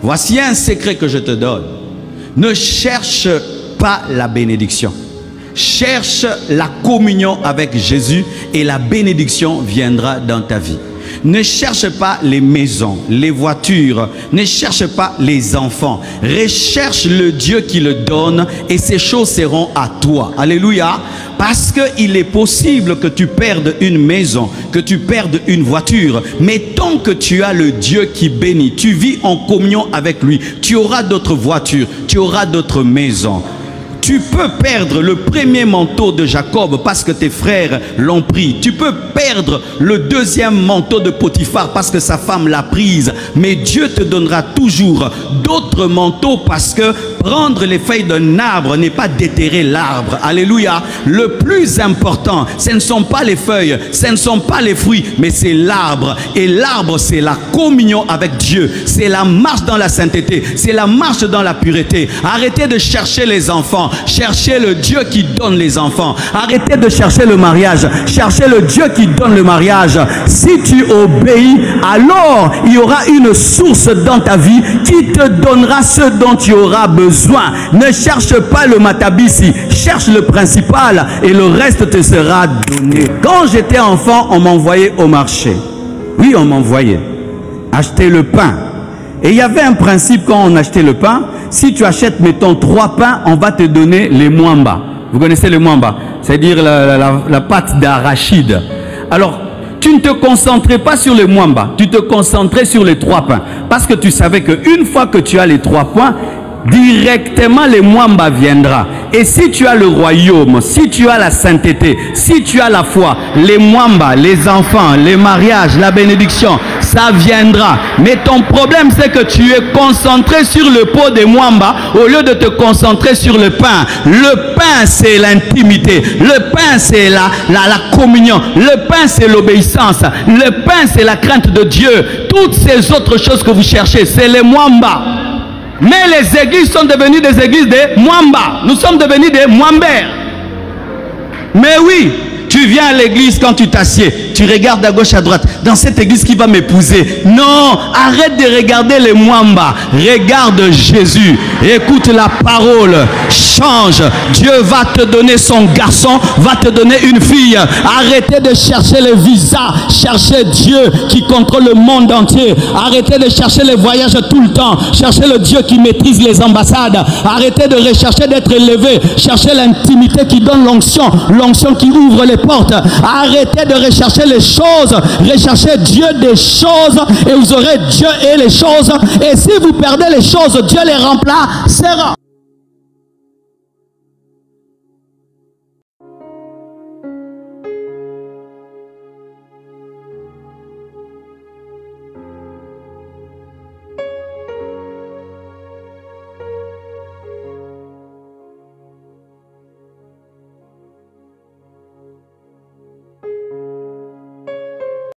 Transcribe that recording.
Voici un secret que je te donne. Ne cherche pas la bénédiction. Cherche la communion avec Jésus et la bénédiction viendra dans ta vie. Ne cherche pas les maisons, les voitures, ne cherche pas les enfants. Recherche le Dieu qui le donne et ces choses seront à toi. Alléluia. Parce qu'il est possible que tu perdes une maison, que tu perdes une voiture. Mais tant que tu as le Dieu qui bénit, tu vis en communion avec lui, tu auras d'autres voitures, tu auras d'autres maisons. Tu peux perdre le premier manteau de Jacob parce que tes frères l'ont pris. Tu peux perdre le deuxième manteau de Potiphar parce que sa femme l'a prise. Mais Dieu te donnera toujours d'autres manteaux parce que prendre les feuilles d'un arbre n'est pas déterrer l'arbre. Alléluia. Le plus important, ce ne sont pas les feuilles, ce ne sont pas les fruits, mais c'est l'arbre. Et l'arbre, c'est la communion avec Dieu. C'est la marche dans la sainteté. C'est la marche dans la pureté. Arrêtez de chercher les enfants. Cherchez le Dieu qui donne les enfants. Arrêtez de chercher le mariage. Cherchez le Dieu qui donne le mariage. Si tu obéis, alors il y aura une source dans ta vie qui te donnera ce dont tu auras besoin. Ne cherche pas le matabisi. Cherche le principal et le reste te sera donné. Quand j'étais enfant, on m'envoyait au marché. Oui, on m'envoyait acheter le pain. Et il y avait un principe quand on achetait le pain. Si tu achètes, mettons, 3 pains, on va te donner les mwamba. Vous connaissez les mwamba? C'est-à-dire la pâte d'arachide. Alors, tu ne te concentrais pas sur les mwamba. Tu te concentrais sur les 3 pains. Parce que tu savais qu'une fois que tu as les 3 pains, directement les mwamba viendra. Et si tu as le royaume, si tu as la sainteté, si tu as la foi, les mwamba, les enfants, les mariages, la bénédiction, ça viendra. Mais ton problème, c'est que tu es concentré sur le pot des mwamba au lieu de te concentrer sur le pain. Le pain, c'est l'intimité. Le pain, c'est la communion. Le pain, c'est l'obéissance. Le pain, c'est la crainte de Dieu. Toutes ces autres choses que vous cherchez, c'est les mwamba. Mais les églises sont devenues des églises de mwamba. Nous sommes devenus des mwambers. Mais oui, tu viens à l'église quand tu t'assieds. Tu regardes à gauche, à droite. Dans cette église qui va m'épouser. Non, arrête de regarder les mwamba. Regarde Jésus. Écoute la parole. Change. Dieu va te donner son garçon, va te donner une fille. Arrêtez de chercher les visas. Cherchez Dieu qui contrôle le monde entier. Arrêtez de chercher les voyages tout le temps. Cherchez le Dieu qui maîtrise les ambassades. Arrêtez de rechercher d'être élevé. Cherchez l'intimité qui donne l'onction. L'onction qui ouvre les portes. Arrêtez de rechercher les choses. Recherchez Dieu des choses et vous aurez Dieu et les choses. Et si vous perdez les choses, Dieu les remplacera.